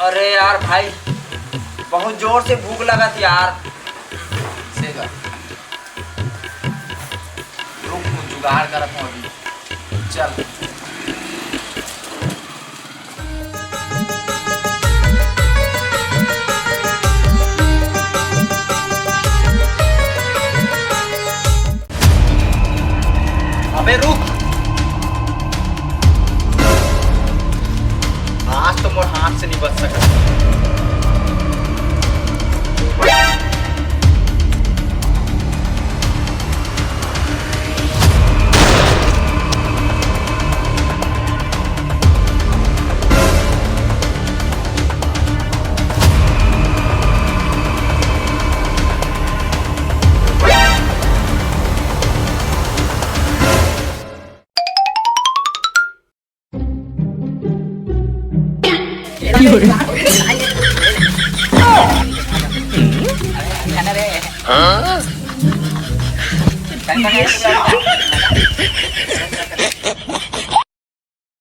अरे यार भाई, बहुत जोर से भूख लगा थी यार। सेगा रुक जुगाड़ करत हूँ अभी। चल अबे रुक, आज तो मोर हाथ से नहीं बच सकता। हाँ?